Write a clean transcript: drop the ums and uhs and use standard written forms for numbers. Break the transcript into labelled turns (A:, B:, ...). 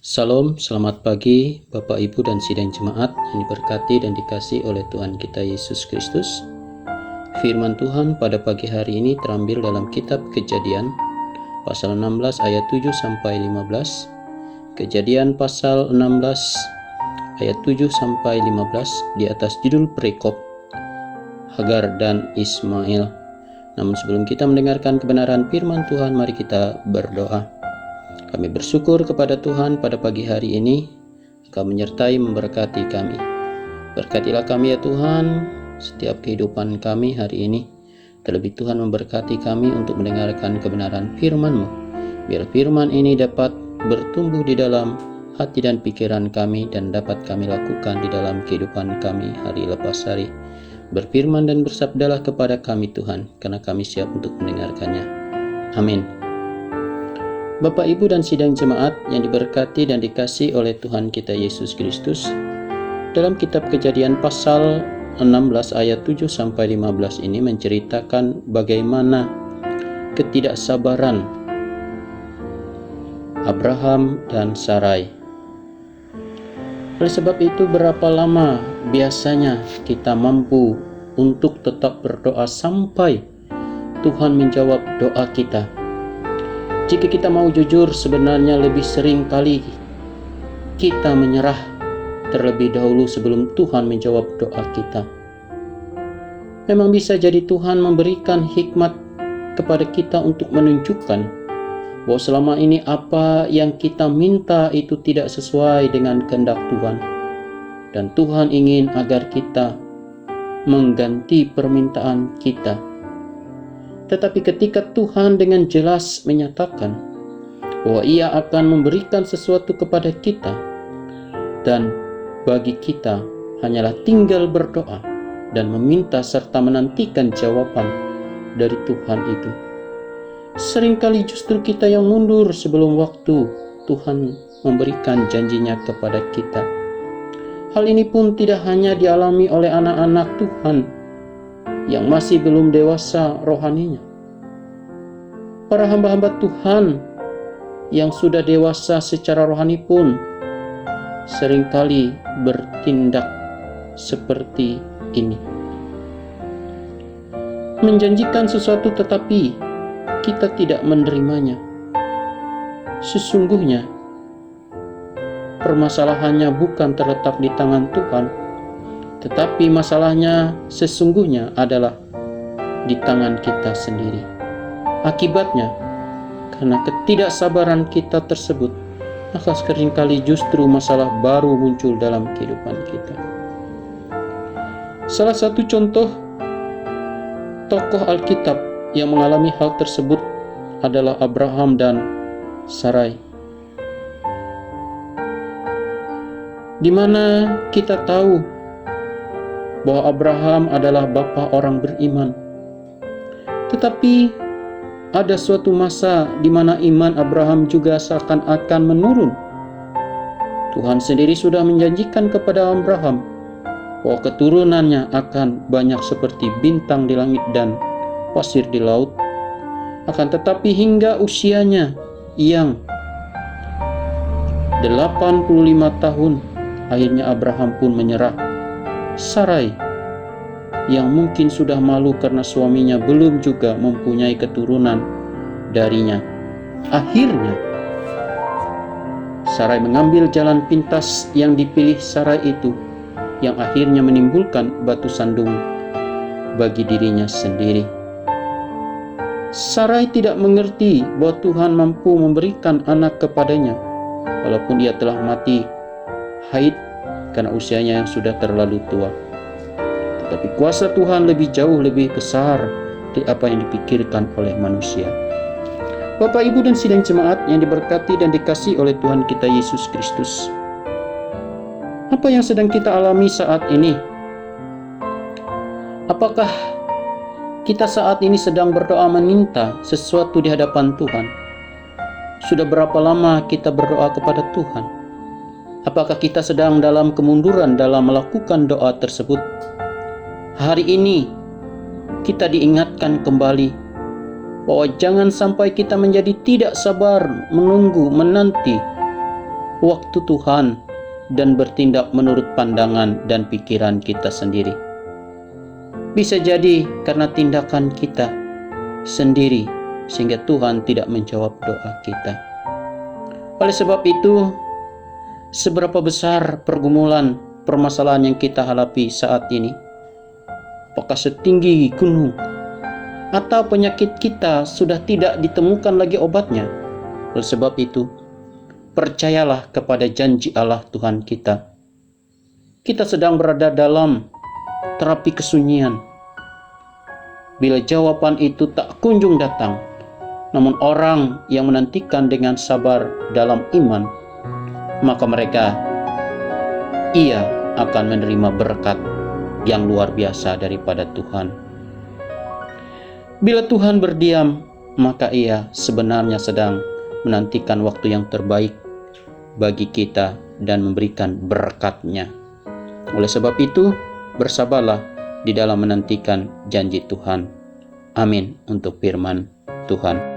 A: Salam, selamat pagi Bapak Ibu dan sidang jemaat yang diberkati dan dikasihi oleh Tuhan kita Yesus Kristus. Firman Tuhan pada pagi hari ini terambil dalam kitab Kejadian pasal 16 ayat 7 sampai 15. Kejadian pasal 16 ayat 7 sampai 15 di atas judul perikop Hagar dan Ismail. Namun sebelum kita mendengarkan kebenaran firman Tuhan, mari kita berdoa. Kami bersyukur kepada Tuhan pada pagi hari ini, Engkau menyertai memberkati kami. Berkatilah kami ya Tuhan, setiap kehidupan kami hari ini. Terlebih Tuhan memberkati kami untuk mendengarkan kebenaran firman-Mu. Biar firman ini dapat bertumbuh di dalam hati dan pikiran kami dan dapat kami lakukan di dalam kehidupan kami hari lepas hari. Berfirman dan bersabdalah kepada kami Tuhan, karena kami siap untuk mendengarkannya. Amin. Bapak, Ibu, dan sidang jemaat yang diberkati dan dikasihi oleh Tuhan kita Yesus Kristus, dalam kitab Kejadian pasal 16 ayat 7 sampai 15 ini menceritakan bagaimana ketidaksabaran Abraham dan Sarai. Oleh sebab itu, berapa lama biasanya kita mampu untuk tetap berdoa sampai Tuhan menjawab doa kita? Jika kita mau jujur, sebenarnya lebih sering kali kita menyerah terlebih dahulu sebelum Tuhan menjawab doa kita. Memang bisa jadi Tuhan memberikan hikmat kepada kita untuk menunjukkan bahwa selama ini apa yang kita minta itu tidak sesuai dengan kehendak Tuhan. Dan Tuhan ingin agar kita mengganti permintaan kita. Tetapi ketika Tuhan dengan jelas menyatakan bahwa Ia akan memberikan sesuatu kepada kita, dan bagi kita hanyalah tinggal berdoa dan meminta serta menantikan jawaban dari Tuhan itu. Seringkali justru kita yang mundur sebelum waktu Tuhan memberikan janjinya kepada kita. Hal ini pun tidak hanya dialami oleh anak-anak Tuhan yang masih belum dewasa rohaninya. Para hamba-hamba Tuhan yang sudah dewasa secara rohani pun seringkali bertindak seperti ini. Menjanjikan sesuatu tetapi kita tidak menerimanya. Sesungguhnya permasalahannya bukan terletak di tangan Tuhan, tetapi masalahnya sesungguhnya adalah di tangan kita sendiri. Akibatnya, karena ketidaksabaran kita tersebut, maka seringkali justru masalah baru muncul dalam kehidupan kita. Salah satu contoh tokoh Alkitab yang mengalami hal tersebut adalah Abraham dan Sarai. Di mana kita tahu bahwa Abraham adalah bapa orang beriman. Tetapi ada suatu masa di mana iman Abraham juga seakan-akan menurun. Tuhan sendiri sudah menjanjikan kepada Abraham bahwa keturunannya akan banyak seperti bintang di langit dan pasir di laut. Akan tetapi hingga usianya yang 85 tahun, akhirnya Abraham pun menyerah. Sarai yang mungkin sudah malu karena suaminya belum juga mempunyai keturunan darinya. Akhirnya Sarai mengambil jalan pintas yang dipilih Sarai itu, yang akhirnya menimbulkan batu sandung bagi dirinya sendiri. Sarai tidak mengerti bahwa Tuhan mampu memberikan anak kepadanya walaupun ia telah mati haid karena usianya yang sudah terlalu tua. Tetapi kuasa Tuhan lebih jauh lebih besar dari apa yang dipikirkan oleh manusia. Bapak, Ibu, dan sidang jemaat yang diberkati dan dikasihi oleh Tuhan kita Yesus Kristus, apa yang sedang kita alami saat ini? Apakah kita saat ini sedang berdoa meminta sesuatu di hadapan Tuhan? Sudah berapa lama kita berdoa kepada Tuhan? Apakah kita sedang dalam kemunduran dalam melakukan doa tersebut? Hari ini kita diingatkan kembali bahwa jangan sampai kita menjadi tidak sabar menunggu, menanti waktu Tuhan dan bertindak menurut pandangan dan pikiran kita sendiri. Bisa jadi karena tindakan kita sendiri sehingga Tuhan tidak menjawab doa kita. Oleh sebab itu, seberapa besar pergumulan permasalahan yang kita hadapi saat ini, apakah setinggi gunung atau penyakit kita sudah tidak ditemukan lagi obatnya. Oleh sebab itu, percayalah kepada janji Allah Tuhan kita. Kita sedang berada dalam terapi kesunyian. Bila jawaban itu tak kunjung datang, namun orang yang menantikan dengan sabar dalam iman, maka ia akan menerima berkat yang luar biasa daripada Tuhan. Bila Tuhan berdiam, maka ia sebenarnya sedang menantikan waktu yang terbaik bagi kita dan memberikan berkat-Nya. Oleh sebab itu, bersabarlah di dalam menantikan janji Tuhan. Amin untuk firman Tuhan.